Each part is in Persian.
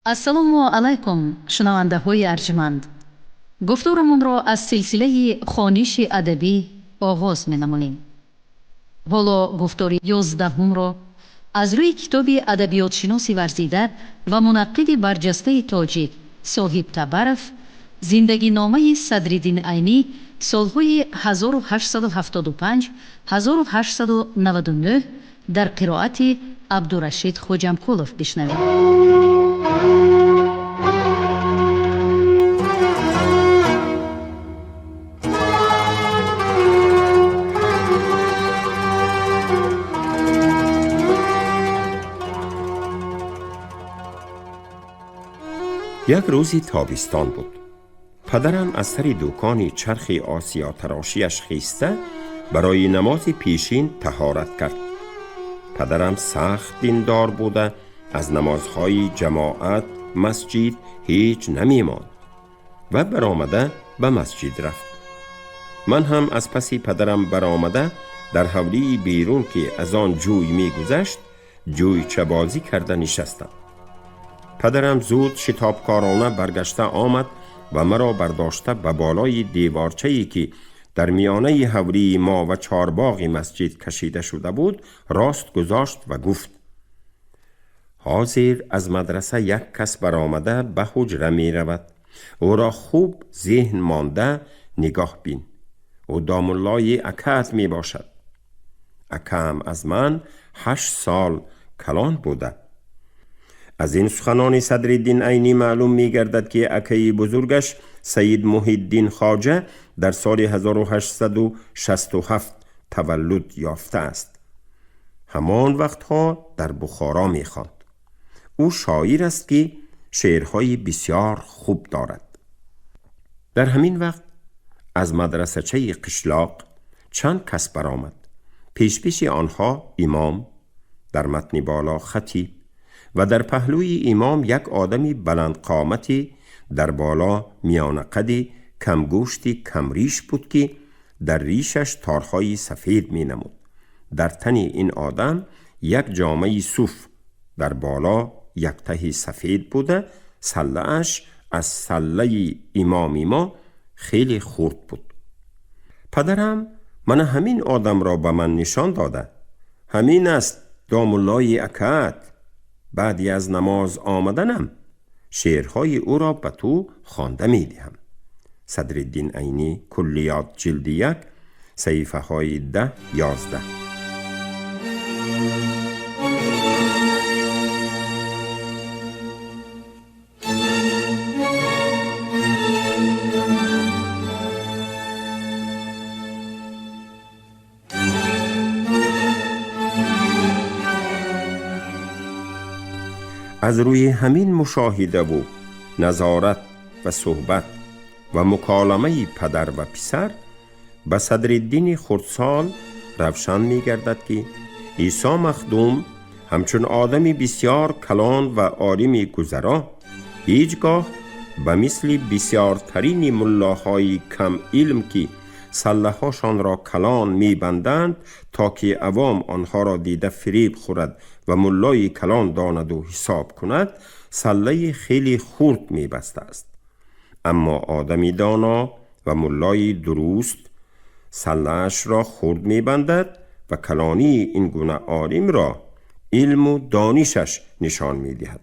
ассалому алайкум шунавандаҳои арҷманд. гуфтурамонро аз силсилаи хониши адабӣ оғоз менамоем. ҳоло гуфтори 11-умро аз рӯи китоби адабиётшиноси варзида ва мунаққиди барҷастаи тоҷик соҳиб Табаров зиндагиномаи Садриддин Айнӣ солҳои 1875-1899 дар қироати Абдурашид Хоҷамкулов бишнавем. یک روزی تابستان بود. پدرم از سر دکانی چرخ آسیا تراشیش خیسته برای نماز پیشین طهارت کرد. پدرم سخت دیندار بوده، از نمازهای جماعت مسجد هیچ نمی ماند و برآمده به مسجد رفت. من هم از پس پدرم برآمده در حولی بیرون که از آن جوی می گذشت جوی چبازی کرده نشستم. پدرم زود شتابکارانه برگشته آمد و مرا برداشته به بالای دیوارچه‌ای که در میانه حولی ما و چارباغ مسجد کشیده شده بود راست گذاشت و گفت: حاضر از مدرسه یک کس برآمده به حجره می رود. او را خوب ذهن مانده نگاه بین. او دامالله اکات می باشد. اکم از من 8 سال کلان بوده. از این سخنان صدرالدین عینی معلوم می گردد که اکای بزرگش سید محی الدین خواجه در سال 1867 تولد یافته است. همان وقتها در بخارا می خواند. او شاعر است که شعرهای بسیار خوب دارد. در همین وقت از مدرسه‌چه قشلاق چند کس برآمد. پیش آنها امام، در متن بالا خطیب و در پهلوی امام یک آدمی بلند قامتی در بالا میان قدی کمگوشتی کمریش بود که در ریشش تارهای سفید می نمود. در تن این آدم یک جامه صوف در بالا یک ته سفید بوده. سله اش از سله امام ما خیلی خرد بود. پدرم من همین آدم را به من نشان داده. همین است دامالله اکات. بعدی از نماز آمدنم شعرهای او را به تو خوانده می دهم. صدرالدین عینی کلیات جلد 1 صفحه های 10-11. از روی همین مشاهده و نظارت و صحبت و مکالمه پدر و پسر به صدرالدین خردسال روشن می گردد که عیسی مخدوم همچون آدمی بسیار کلان و عالم گذرا هیچگاه به مثل بسیارترین ملاهای کم علم که سله‌هاشان را کلان می بندند تا که عوام آنها را دیده فریب خورد و ملای کلان داند و حساب کند، سله خیلی خرد می بسته است. اما آدمی دانا و ملای درست سله‌اش را خرد می بندد و کلانی این گونه عالم را علم و دانشش نشان می دهد.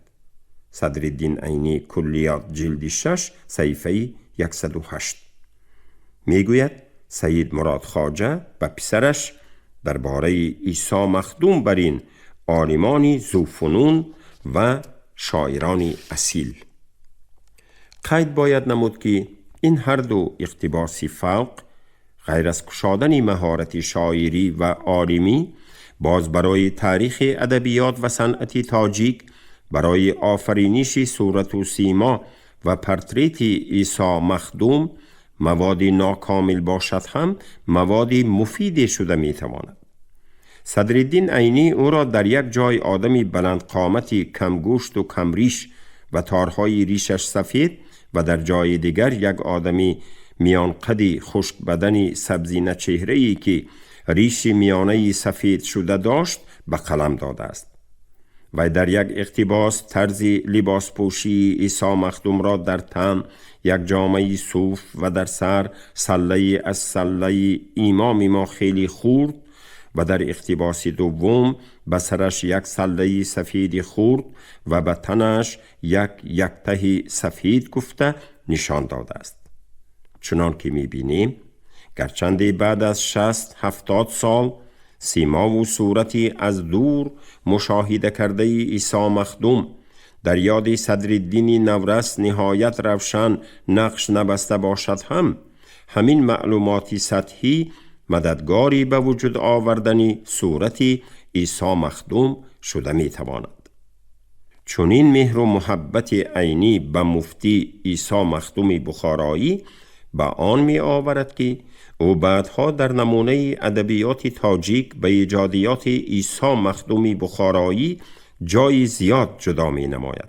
صدرالدین عینی کلیات جلد 6 صفحه 108 می گوید سید مراد خواجه و پسرش درباره عیسی مخدوم بر این عالمانی ذوفنون و شاعرانی اصیل. قید باید نمود که این هر دو اقتباسی فوق غیر از کشادن مهارت شاعری و عالمی باز برای تاریخ ادبیات و صنعت تاجیک، برای آفرینش صورت و سیما و پورتریت عیسی مخدوم مواد ناکامل باشد هم مواد مفید شده می تواند. صدرالدین عینی او را در یک جای آدمی بلند قامتی کمگوشت و کمریش و تارهای ریشش سفید و در جای دیگر یک آدمی میان قدی خشک بدنی سبزینه چهره‌ای که ریش میانه سفید شده داشت به قلم داده است. و در یک اقتباس طرز لباس پوشی عیسی مخدوم را در تن یک جامعه صوف و در سر سله از سله امام ما خیلی خورد و در اقتباس دوم به سرش یک سله سفید خورد و به تنش یک ته سفید گفته نشان داده است. چنان که می‌بینیم گرچند بعد از 60-70 سال سیما و صورتی از دور مشاهده کرده عیسی مخدوم در یاد صدرالدین نورس نهایت روشن نقش نبسته باشد هم، همین معلومات سطحی مددگاری به وجود آوردن صورتی عیسی مخدوم شده می‌تواند. چون این مهر و محبت عینی به مفتی عیسی مخدوم بخارایی به آن می آورد که او بعدها در نمونه ادبیات تاجیک به ایجادیات عیسی مخدوم بخارایی جای زیاد جدا می نماید.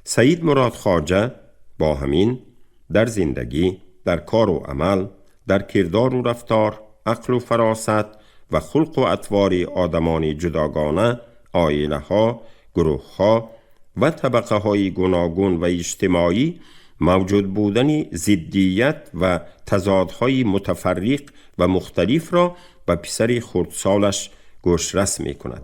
سید مراد خواجه با همین در زندگی، در کار و عمل، در کردار و رفتار، عقل و فراست و خلق و اطوار آدمان جداگانه، عائله ها، گروه ها و طبقه های گوناگون و اجتماعی موجود بودن ضدیت و تضادهای متفرق و مختلف را به پسر خردسالش گوشرس می کند.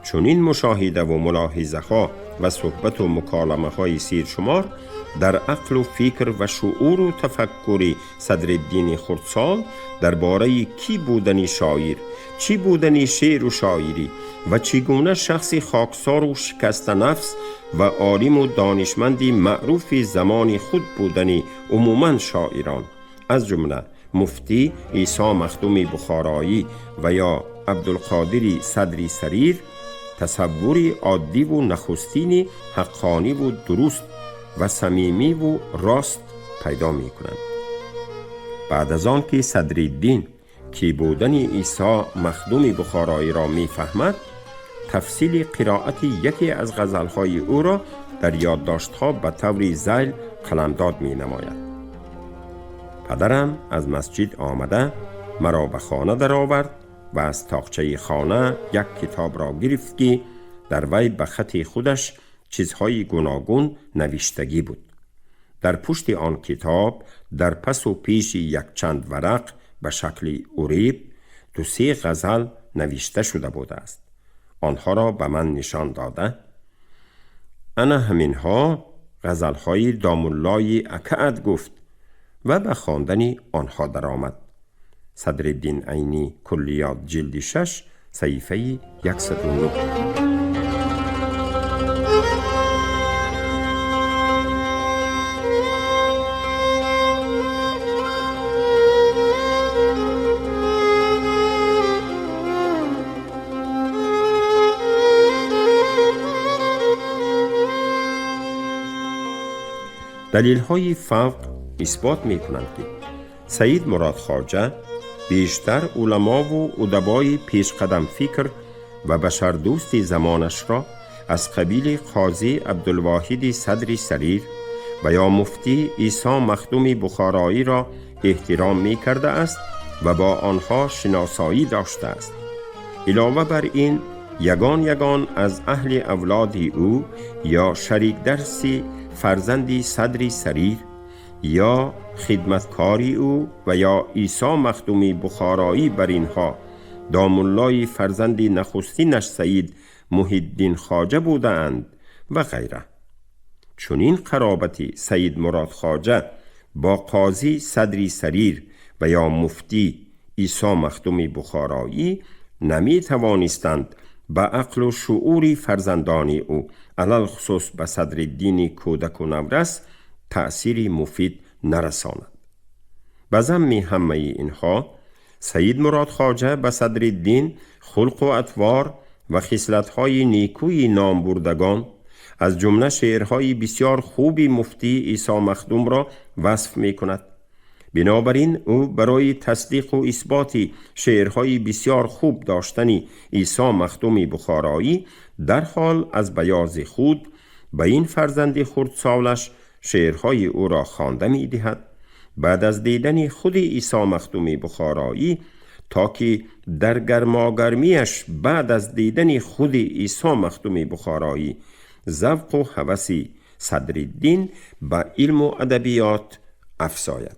چون این مشاهده و ملاحظه ها و صحبت و مکالمه های سیرشمار در عقل و فکر و شعور و تفکر صدرالدین خردسال درباره کی بودن شاعر، چی بودن شعر و شاعری و چگونه شخصی خاکسار و شکست نفس و عالم و دانشمندی معروف زمان خود بودن عموما شاعران از جمله مفتی عیسی مخدوم بخارایی و یا عبدالقادر صدری سریر تصوری عادی و نخستین حقانی و درست و صمیمی و راست پیدا می کنند. بعد از آن که صدرالدین کی بودن عیسی مخدوم بخارایی را می فهمد، تفصیل قرائت یکی از غزلهای او را در یادداشت‌ها به طور ذیل قلمداد می نماید. پدرم از مسجد آمده مرا به خانه در آورد و از تاقچه خانه یک کتاب را گرفت که در وی به خط خودش چیزهای گوناگون نوشتگی بود. در پشت آن کتاب در پس و پیش یک چند ورق به شکل اوریب 2-3 غزل نوشته شده بوده است. آنها را به من نشان داده. انا همینها غزلهای دامالله اکعد گفت و به خواندن آنها در آمد. صدرالدین عینی کلیات جلد 6 صفحه 109. دلیل های فوق اثبات می کنند که سید مراد خواجه بیشتر علما و ادبای پیش قدم فکر و بشردوست زمانش را از قبیل قاضی عبدالواحد صدری سریر و یا مفتی عیسی مخدوم بخارایی را احترام می کرده است و با آنها شناسایی داشته است. علاوه بر این یگان از اهل اولاد او یا شریک درسی فرزندی صدری سریر یا خدمتکاری او و یا عیسی مخدوم بخارایی بر اینها دامالله فرزندی نخستینش سید محی الدین خواجه بودند و غیره. چون این قرابتی سید مراد خواجه با قاضی صدری سریر و یا مفتی عیسی مخدوم بخارایی نمی توانستند به عقل و شعور فرزندان او علل خصوص به صدرالدین کودک و نورس تأثیری مفید نرساند. به ضمن همه اینها سید مراد خواجه به صدرالدین خلق و اطوار و خصلت‌های نیکوی نام بردگان از جمله شعرهای بسیار خوبی مفتی عیسی مخدوم را وصف می کند. بنابراین او برای تصدیق و اثبات شعرهای بسیار خوب داشتنی عیسی مخدوم بخارایی در حال از بیاض خود به این فرزند خردسالش شعرهای او را خوانده می دهد. بعد از دیدن خود عیسی مخدوم بخارایی تا که در گرماگرمیش بعد از دیدن خود عیسی مخدوم بخارایی ذوق و هوس صدرالدین به علم و ادبیات افزاید.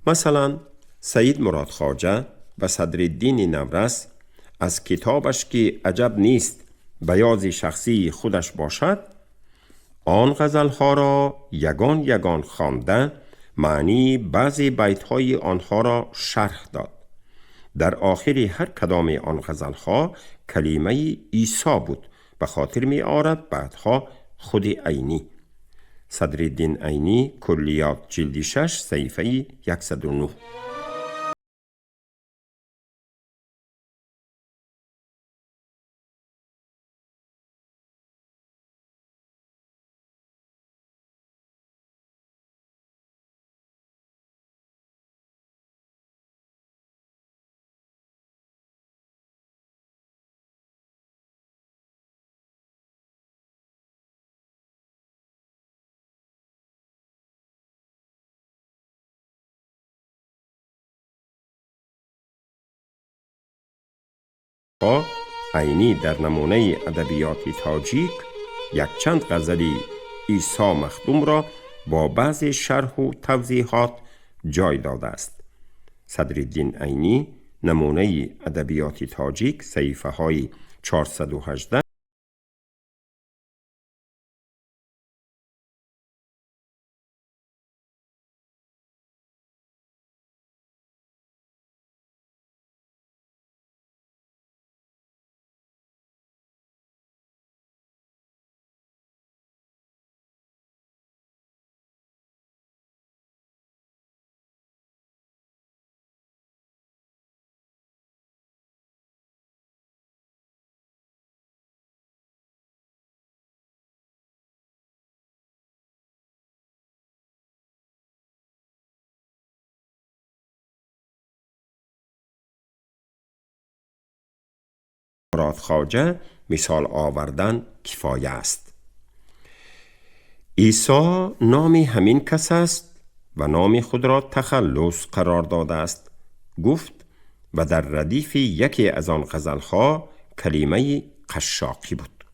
مثلا سید مراد خواجه به صدرالدین نورس از کتابش که عجب نیست بیاض شخصی خودش باشد، آن غزلها را یگان یگان خوانده معنی بعضی بیت‌های آنها را شرح داد. در آخر هر کدام آن غزلها کلمه عیسی بود، به خاطر می آرد بعدها خود عینی. صدرالدین عینی، کلیات، جلد 6، صفحه 109. عینی در نمونه ادبیات تاجیک یک چند غزل عیسی مخدوم را با بعض شرح و توضیحات جای داده است. صدرالدین عینی، نمونه ادبیات تاجیک، صفحه های 418. مراد خواجه مثال آوردن کفایه است. عیسی نام همین کس است و نام خود را تخلص قرار داده است. گفت و در ردیف یکی از آن غزلها کلمه قشاقی بود.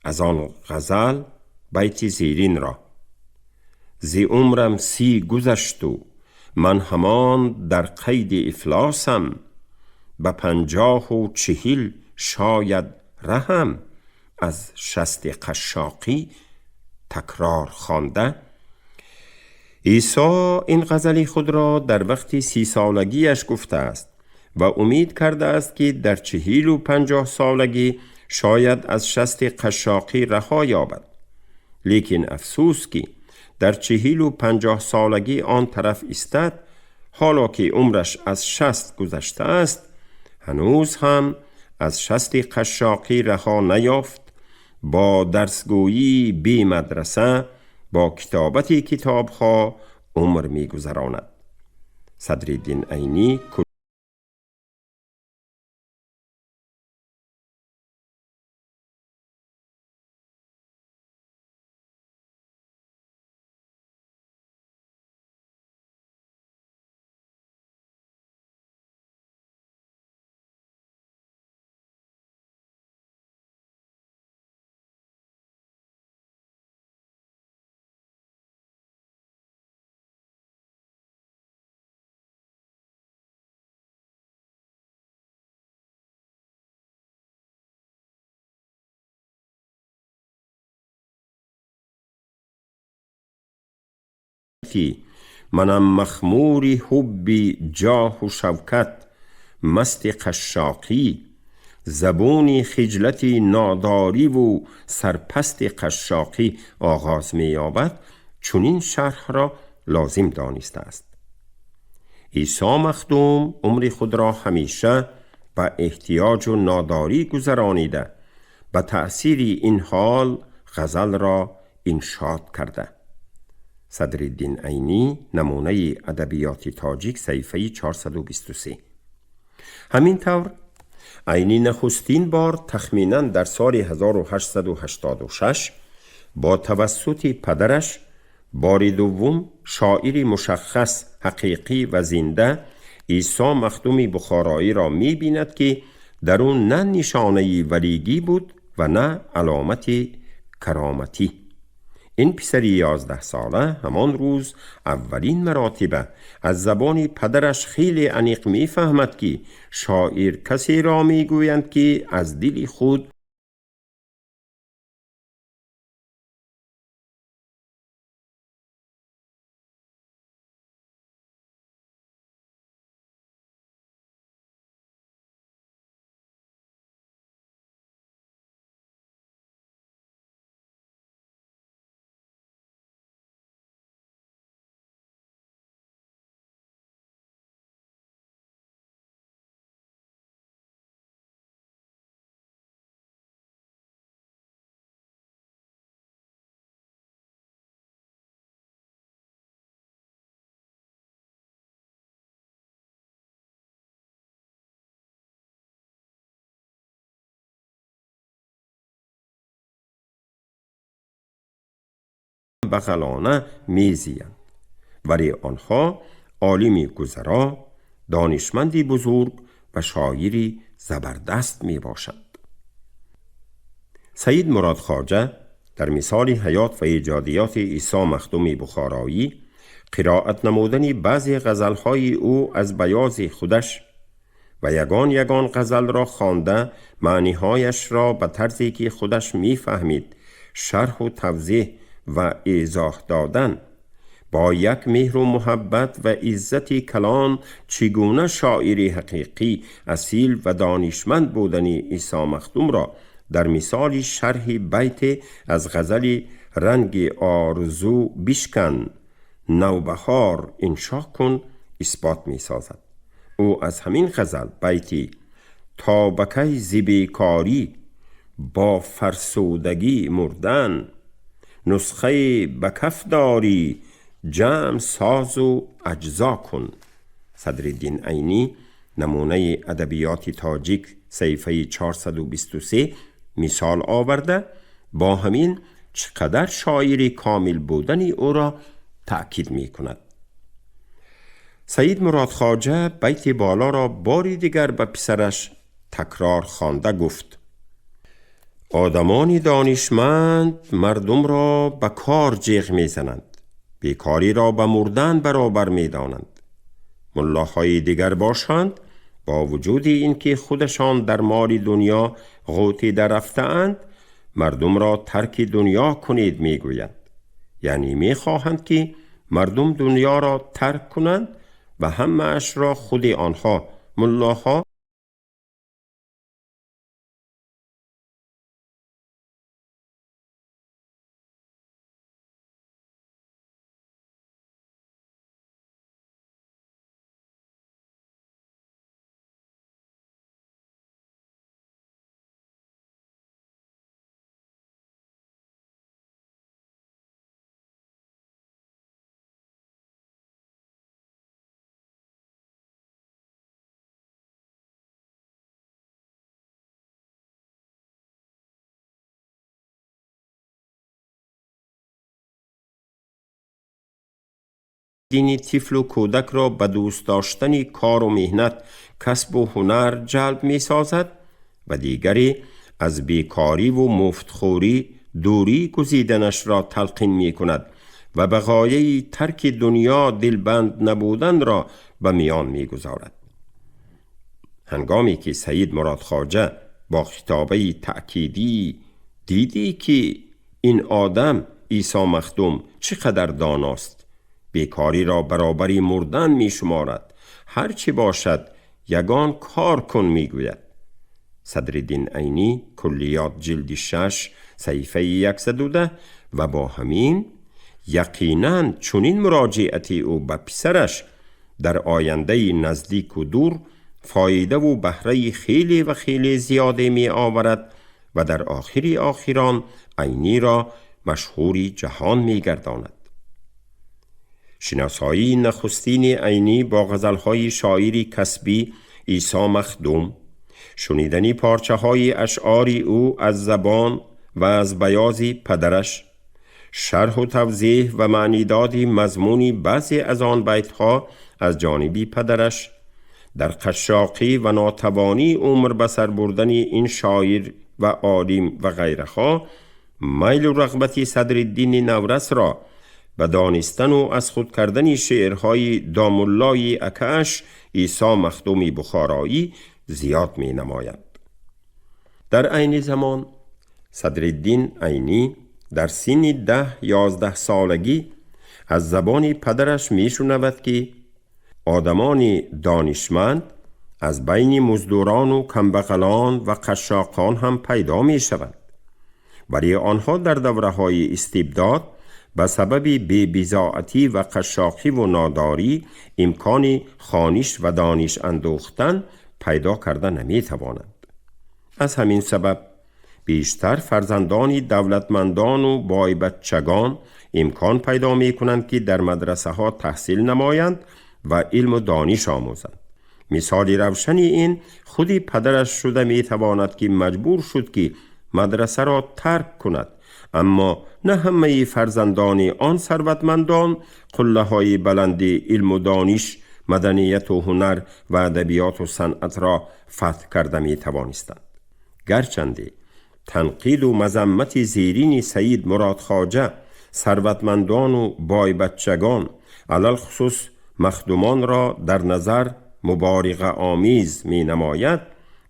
از آن غزل بیت زیرین را: زی عمرم 30 گذشت و من همان در قید افلاسم، به 50 و 40 شاید رهم، از 60 قشاقی تکرار خوانده. عیسی این غزل خود را در وقت 30 سالگیش گفته است و امید کرده است که در 40 و 50 سالگی شاید از 60 قشاقی رها یابد. لیکن افسوس که در 40 و 50 سالگی آن طرف استد، حالا که عمرش از 60 گذشته است هنوز هم از 60 قشاقی رها نیافت. با درسگویی بی مدرسه، با کتابت کتابها عمر می گذراند. صدرالدین عینی، منم مخموری حبی جاه و شوکت، مست قشاقی زبونی خجلتی ناداری و سرپست قشاقی آغاز می یابد. چون این شرح را لازم دانسته است. عیسی مخدوم عمر خود را همیشه به احتیاج و ناداری گذرانیده، به تأثیر این حال غزل را انشاد کرده. صدرالدین عینی، نمونه ادبیات تاجیک، صفحه 423. همین طور عینی نخستین بار تخمیناً در سال 1886 با توسط پدرش بار دوم شاعری مشخص، حقیقی و زنده عیسی مخدوم بخارایی را می بیند که در اون نه نشانه ولیگی بود و نه علامت کرامتی. این پسر 11 ساله همان روز اولین مراتبه از زبان پدرش خیلی عمیق می فهمد که شاعر کسی را می گویند که از دل خود بغلانه میزیند، ولی آنها عالمی گذرا، دانشمندی بزرگ و شاعری زبردست می باشند. سید مراد خواجه در مثال حیات و ایجادیات عیسی مخدوم بخارایی قرائت نمودن بعضی غزلهای او از بیاض خودش و یگان غزل را خوانده معنیهایش را به طرزی که خودش می فهمید شرح و توضیح و ایضاح دادن، با یک مهر و محبت و عزت کلان چگونه شاعری حقیقی، اصیل و دانشمند بودن عیسی مخدوم را در مثال شرح بیت از غزل رنگ آرزو بشکن نوبهار انشا کن اثبات می سازد. او از همین غزل بیتی تا بکی زیبکاری با فرسودگی مردن، نسخه بکف داری جمع ساز و اجزا کن. صدرالدین عینی، نمونه ادبیات تاجیک، صفحه 423 مثال آورده با همین چقدر شاعری کامل بودن او را تأکید می کند. سید مراد خواجه بیت بالا را باری دیگر به پسرش تکرار خوانده گفت: آدمان دانشمند مردم را به کار جیغ می زنند، بیکاری را به مردن برابر می دانند. ملاهای دیگر باشند با وجود اینکه خودشان در مال دنیا غوطه در رفته‌اند، مردم را ترک دنیا کنید می گویند. یعنی می خواهند که مردم دنیا را ترک کنند و همه اش را خود آنها ملاها دین طفل و کودک را به دوست داشتن کار و مهنت، کسب و هنر جلب می سازد و دیگری از بیکاری و مفتخوری دوری گزیدنش را تلقین می کند و به غایه ترک دنیا دلبند نبودن را به میان می گذارد. هنگامی که سید مراد خواجه با خطابه تأکیدی دیدی که این آدم عیسی مخدوم چقدر داناست، بیکاری را برابری مردن می شمارد، هرچی باشد یگان کار کن می گوید. صدرالدین عینی، کلیات جلد 6 صفحه 110. و با همین یقیناً چنین مراجعتی او به پسرش در آینده نزدیک و دور فایده و بهره خیلی و خیلی زیاده می آورد و در آخری آخران عینی را مشهوری جهان می گرداند. شناسایی نخستین عینی با غزلهای شاعری کسبی عیسی مخدوم، شنیدنی پارچه های اشعاری او از زبان و از بیاضی پدرش، شرح و توضیح و معنیدادی مضمونی بعضی از آن بیتها از جانبی پدرش، در قشاقی و ناتوانی عمر بسر بردن این شاعر و عالم و غیرها، میل و رغبتی صدرالدین نورس را به دانستن و از خود کردن شعرهای دامالله اکاش عیسی مخدوم بخارایی زیاد می نماید. در عین زمان صدرالدین عینی در سن 10-11 سالگی از زبان پدرش می شنود که آدمان دانشمند از بین مزدوران و کمبغلان و قشاقان هم پیدا می شوند. برای آنها در دوره‌های استبداد به سبب بی‌بضاعتی و قشاقی و ناداری امکان خوانش و دانش اندوختن پیدا کرده نمی توانند. از همین سبب بیشتر فرزندان دولتمندان و بایبچگان امکان پیدا می کنند که در مدرسه ها تحصیل نمایند و علم و دانش آموزند. مثال روشن این خودی پدرش شده می تواند که مجبور شد که مدرسه را ترک کند، اما نه همه فرزندان آن ثروتمندان قله های بلند علم و دانش، مدنیت و هنر و ادبیات و صنعت را فتح کرده می توانستند. گرچند تنقید و مذمت زیرین سید مراد خواجه ثروتمندان و بایبچگان علل خصوص مخدومان را در نظر مبارزه آمیز می نماید،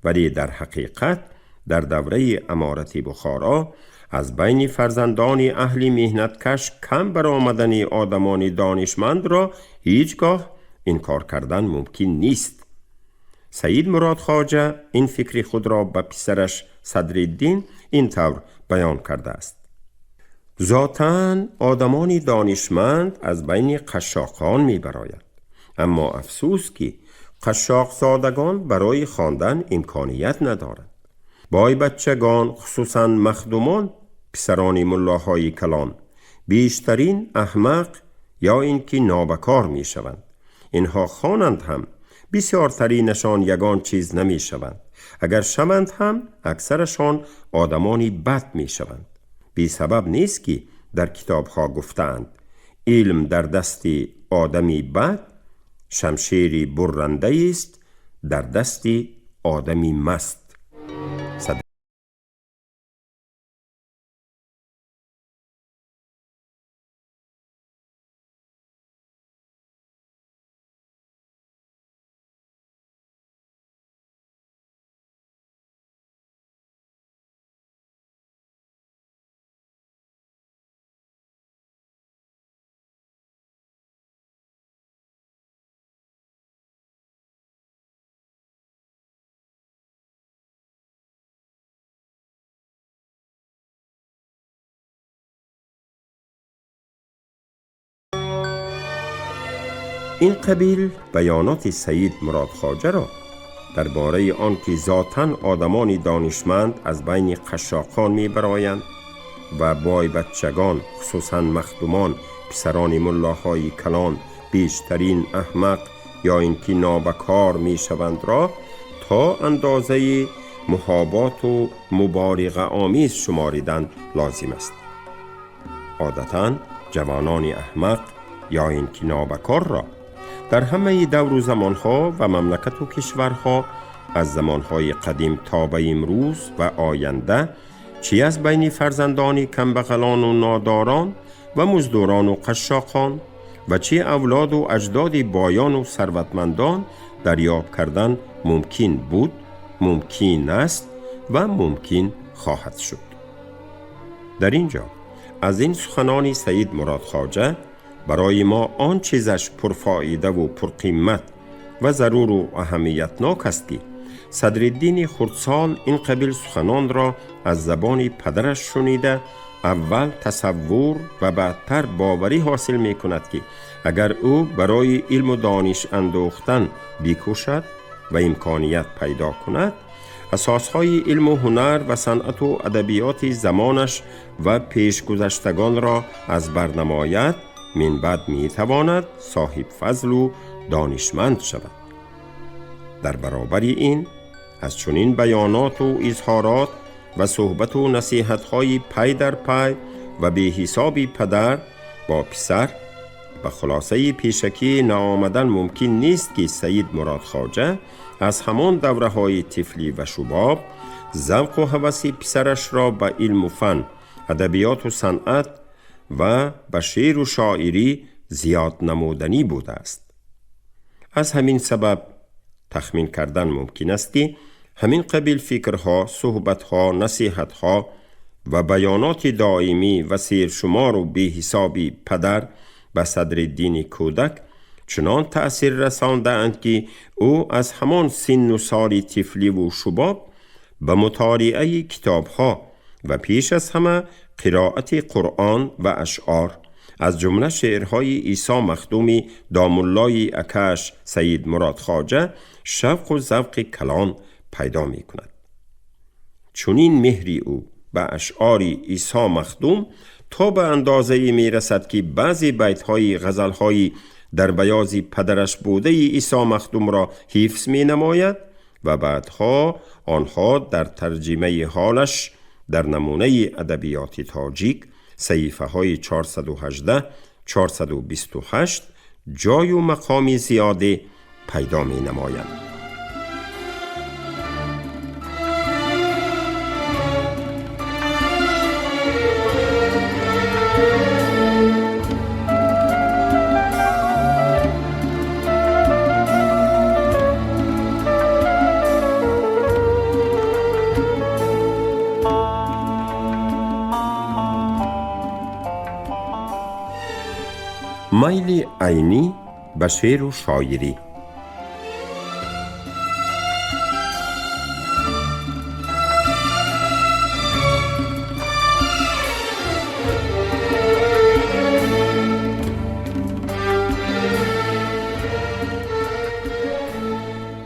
ولی در حقیقت در دوره امارت بخارا از بین فرزندان اهل مهنتکش کم برآمدن آدمان دانشمند را هیچگاه انکار کردن ممکن نیست. سید مراد خواجه این فکر خود را به پسرش صدرالدین این طور بیان کرده است: ذاتاً آدمان دانشمند از بین قشاقان می براید، اما افسوس که قشاق زادگان برای خواندن امکانیت ندارند. بای بچگان خصوصاً مخدومان پسران ملاهای کلان بیشترین احمق یا اینکه نابکار می شوند. اینها خوانند هم بسیارترینشان یگان چیز نمی شوند، اگر شوند هم اکثرشان آدمانی بد می شوند. بی سبب نیست که در کتاب ها گفتند علم در دست آدمی بد شمشیری برنده است در دست آدمی مست. این قبیل بیانات سید مراد خواجه را درباره آنکه ذاتاً آدمان دانشمند از بین قشاقان می برآیند و بای بچگان خصوصاً مخدومان پسران ملاهای کلان بیشترین احمق یا اینکه نابکار می شوند را تا اندازه محابات و مبالغه آمیز شماریدن لازم است. عادتاً جوانان احمق یا اینکه نابکار را در همه دور و زمانها و مملکت و کشورها از زمانهای قدیم تا به امروز و آینده چی از بین فرزندان کمبغلان و ناداران و مزدوران و قشاقان و چی اولاد و اجداد بایان و ثروتمندان دریافت کردن ممکن بود، ممکن است و ممکن خواهد شد. در اینجا از این سخنان سید مراد خواجه برای ما آن چیزش پرفایده و پرقیمت و ضرور و اهمیتناک است که صدرالدین خردسال این قبیل سخنان را از زبان پدرش شنیده اول تصور و بعدتر باوری حاصل می کند که اگر او برای علم و دانش اندوختن بیکوشد و امکانیت پیدا کند، اساسهای علم و هنر و صنعت و ادبیات زمانش و پیشگذشتگان را از بر نماید، من بعد می تواند صاحب فضل و دانشمند شود. در برابر این از چنین بیانات و اظهارات و صحبت و نصیحت‌های پی در پی و به حساب پدر با پسر و خلاصه پیشکی ناآمدن ممکن نیست که سید مراد خواجه از همان دوره‌های طفلی و شباب ذوق و هوس پسرش را به علم و فن، ادبیات و صنعت و به شعر و شاعری زیاد نمودنی بوده است. از همین سبب تخمین کردن ممکن است که همین قبیل فکرها، صحبتها، نصیحتها و بیانات دائمی و سیرشمار و بی حسابی پدر به صدرالدین کودک چنان تأثیر رسانده اند که او از همان سن و سال طفلی و شباب به مطالعه کتابها و پیش از همه قرائت قرآن و اشعار از جمله شعرهای عیسی مخدومی دام الله اکش سید مراد خواجه شوق و ذوق کلان پیدا می کند. چنین مهری او به اشعار عیسی مخدوم تا به اندازه می رسد که بعضی بیت‌های غزل‌های در بیاض پدرش بوده عیسی مخدوم را حفظ می نماید و بعدها آنها در ترجمه حالش در نمونه ادبیات تاجیک صحیفه های 418 428 جای و مقامی زیاده پیدا می نمایند. میل عینی به شعر و شاعری.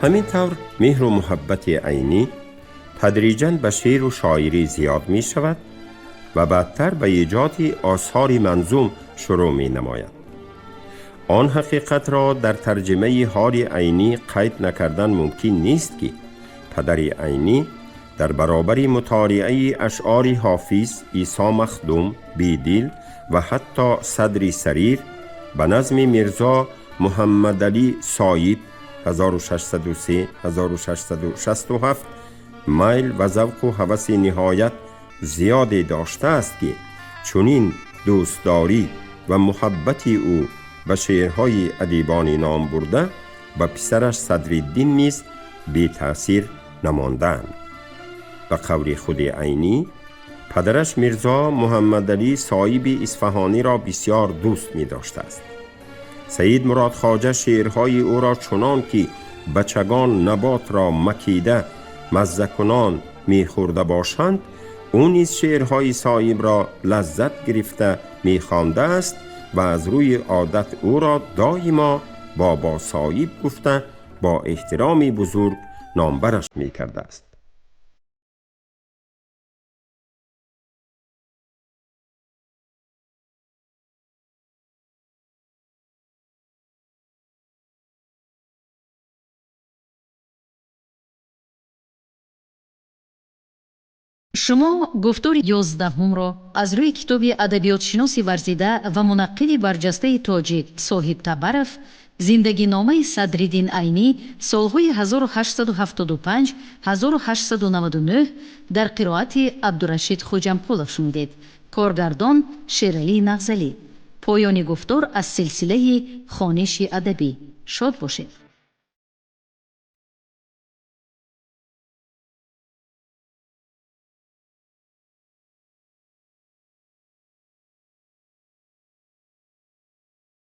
همینطور مهر و محبت عینی تدریجاً به شعر و شاعری زیاد می شود و بعدتر به ایجاد آثار منظوم شروع می نماید. آن حقیقت را در ترجمه حال عینی قید نکردن ممکن نیست که پدر عینی در برابر مطالعه اشعار حافظ، عیسی مخدوم، بیدل و حتی صدر سریر به نظم میرزا محمد علی صایب 1603 1667 میل و ذوق و هوس نهایت زیادی داشته است که چنین دوستداری و محبت او و شعرهای ادیبان نام برده و پسرش صدرالدین نیز بی تأثیر نماندند. به قول خود عینی پدرش میرزا محمد علی صایب اصفهانی را بسیار دوست می داشته است. سید مراد خواجه شعرهای او را چنان که بچگان نبات را مکیده مزه کنان می خورده باشند، او نیز شعرهای صایب را لذت گرفته می خوانده است و از روی عادت او را دائما بابا صایب گفته با احترامی بزرگ نامبرش می کرده است. شما گفتار 11 را از روی کتاب ادبیات شناسی ورزیده و منقد برجسته تاجیک صاحب تبرف زندگی نامه صدرالدین عینی سالهای 1875 1899 در قرائت عبدالرشید خوجمپولov شنیدید. کارگردان شیرعلی نغزلی. پایان گفتار از سلسله خوانش ادبی. شاد باشید.